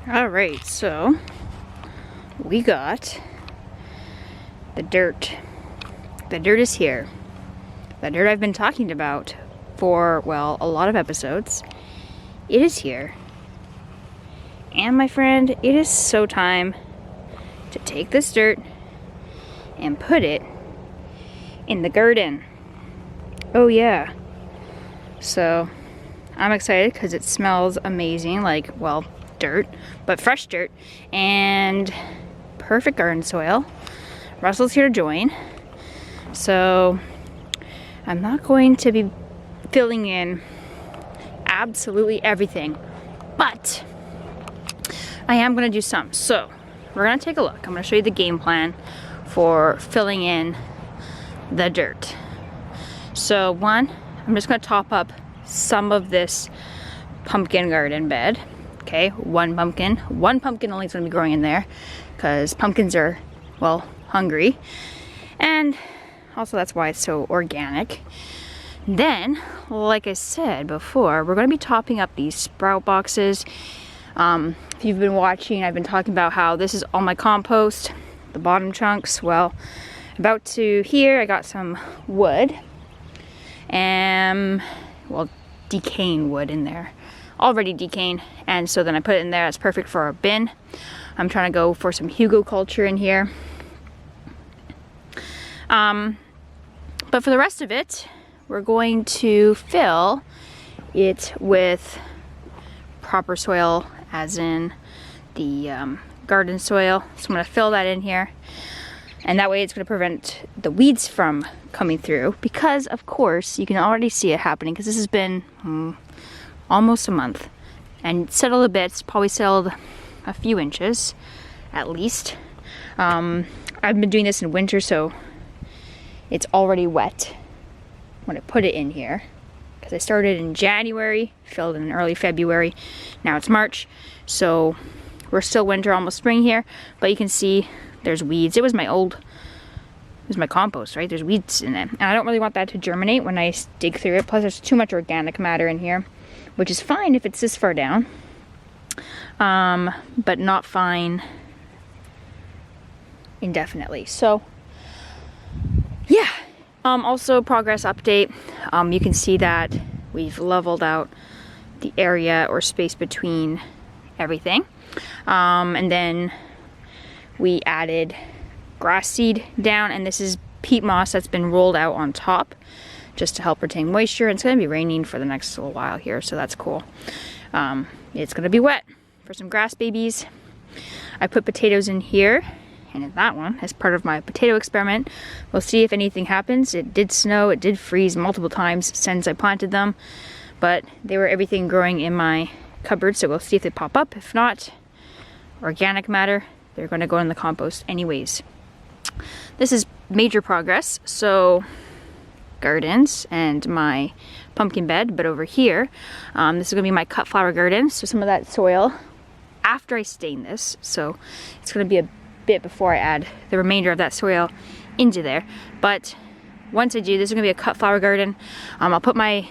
Alright, so we got the dirt. The dirt is here. The dirt I've been talking about for, well, a lot of episodes. It is here. And my friend, it is so time to take this dirt and put it in the garden. Oh yeah. So I'm excited because it smells amazing, like, well, dirt, but fresh dirt and perfect garden soil. Russell's here to join. So I'm not going to be filling in absolutely everything, but I am going to do some. So we're going to take a look. I'm going to show you the game plan for filling in the dirt. So one, I'm just going to top up some of this pumpkin garden bed. Okay, one pumpkin only is going to be growing in there because pumpkins are, well, hungry, and also that's why it's so organic. Then, like I said before, we're going to be topping up these sprout boxes. If you've been watching, I've been talking about how this is all my compost, the bottom chunks. Well, about to here, I got some wood and, well, decaying wood in there, already decaying, and so then I put it in there. It's perfect for our bin. I'm trying to go for some Hugo culture in here. But for the rest of it, we're going to fill it with proper soil, as in the garden soil. So I'm going to fill that in here, and that way it's going to prevent the weeds from coming through, because of course you can already see it happening, because this has been almost a month and settled a bit. It's probably settled a few inches at least. I've been doing this in winter, so it's already wet when I put it in here, because I started in January, filled in early February. Now it's March, so we're still winter, almost spring here, but you can see there's weeds. It was my compost, right? There's weeds in it, and I don't really want that to germinate when I dig through it. Plus there's too much organic matter in here, which is fine if it's this far down, but not fine indefinitely. So yeah. Also, progress update. You can see that we've leveled out the area or space between everything, and then we added grass seed down, and this is peat moss that's been rolled out on top just to help retain moisture. And it's going to be raining for the next little while here, so that's cool. It's going to be wet for some grass babies. I put potatoes in here and in that one as part of my potato experiment. We'll see if anything happens. It did snow, it did freeze multiple times since I planted them, but they were everything growing in my cupboard, so we'll see if they pop up. If not, organic matter, they're going to go in the compost anyways. This is major progress. So gardens and my pumpkin bed, but over here, this is going to be my cut flower garden. So some of that soil after I stain this, so it's going to be a bit before I add the remainder of that soil into there. But once I do, this is going to be a cut flower garden. I'll put my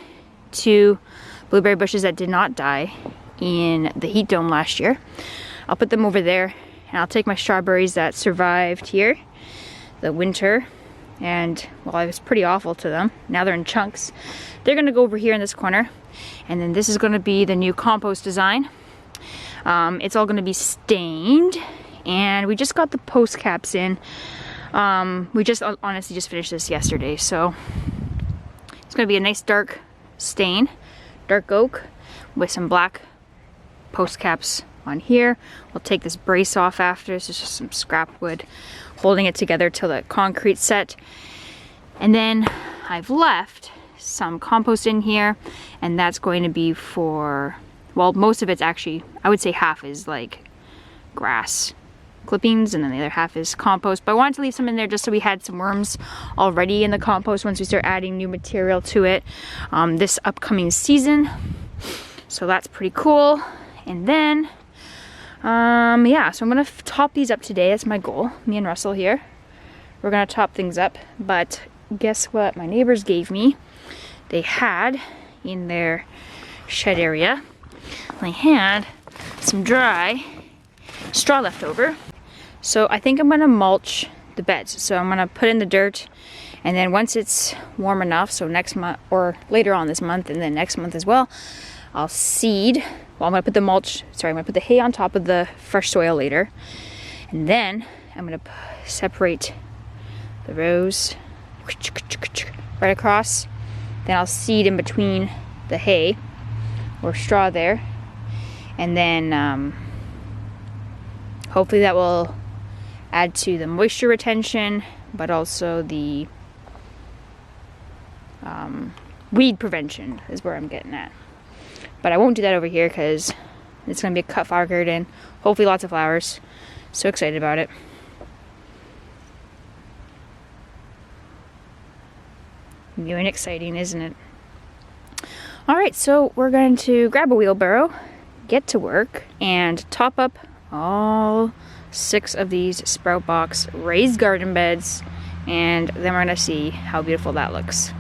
2 blueberry bushes that did not die in the heat dome last year. I'll put them over there, and I'll take my strawberries that survived here the winter, and well, I was pretty awful to them. Now they're in chunks. They're going to go over here in this corner, and then this is going to be the new compost design. It's all going to be stained, and we just got the post caps in. We just honestly just finished this yesterday, so it's going to be a nice dark stain, dark oak with some black post caps on here. We'll take this brace off after. This is just some scrap wood holding it together till the concrete set. And then I've left some compost in here, and that's going to be for, well, most of it's actually, I would say half is like grass clippings, and then the other half is compost. But I wanted to leave some in there just so we had some worms already in the compost once we start adding new material to it this upcoming season. So that's pretty cool. And then yeah, so I'm gonna top these up today. That's my goal. Me and Russell here, we're gonna top things up. But guess what my neighbors gave me? They had in their shed area, they had some dry straw left over. So I think I'm gonna mulch the beds. So I'm gonna put in the dirt, and then once it's warm enough, so next month or later on this month and then next month as well, I'll seed. Well, I'm gonna put I'm gonna put the hay on top of the fresh soil later. And then I'm gonna separate the rows right across. Then I'll seed in between the hay or straw there. And then hopefully that will add to the moisture retention, but also the weed prevention is where I'm getting at. But I won't do that over here because it's going to be a cut flower garden. Hopefully lots of flowers. So excited about it. New and exciting, isn't it? Alright, so we're going to grab a wheelbarrow, get to work, and top up all 6 of these sprout box raised garden beds, and then we're going to see how beautiful that looks.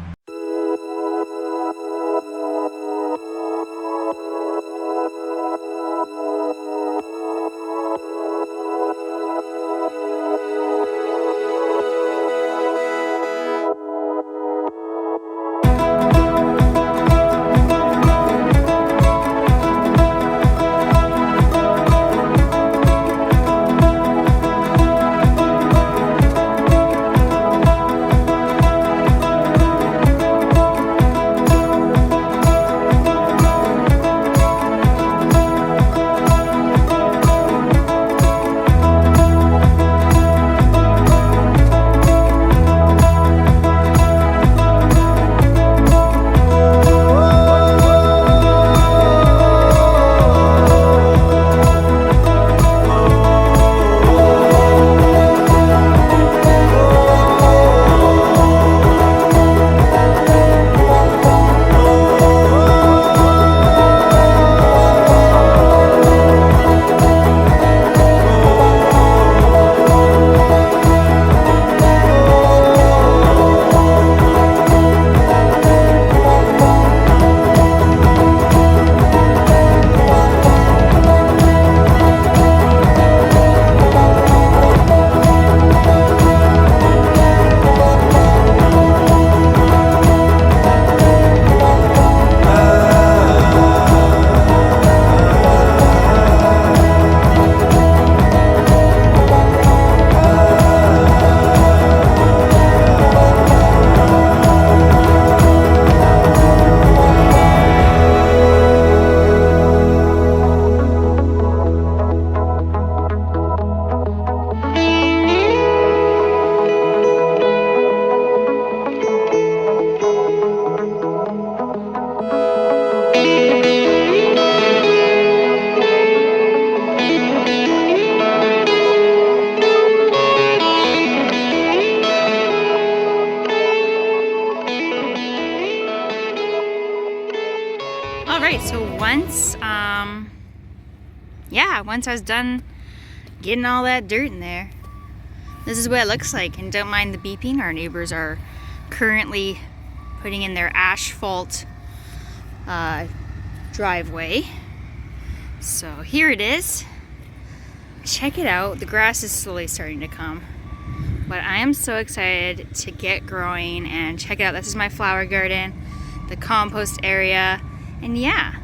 Alright, so once I was done getting all that dirt in there, this is what it looks like. And don't mind the beeping, our neighbors are currently putting in their asphalt driveway. So here it is. Check it out. The grass is slowly starting to come. But I am so excited to get growing, and check it out. This is my flower garden, the compost area, and yeah,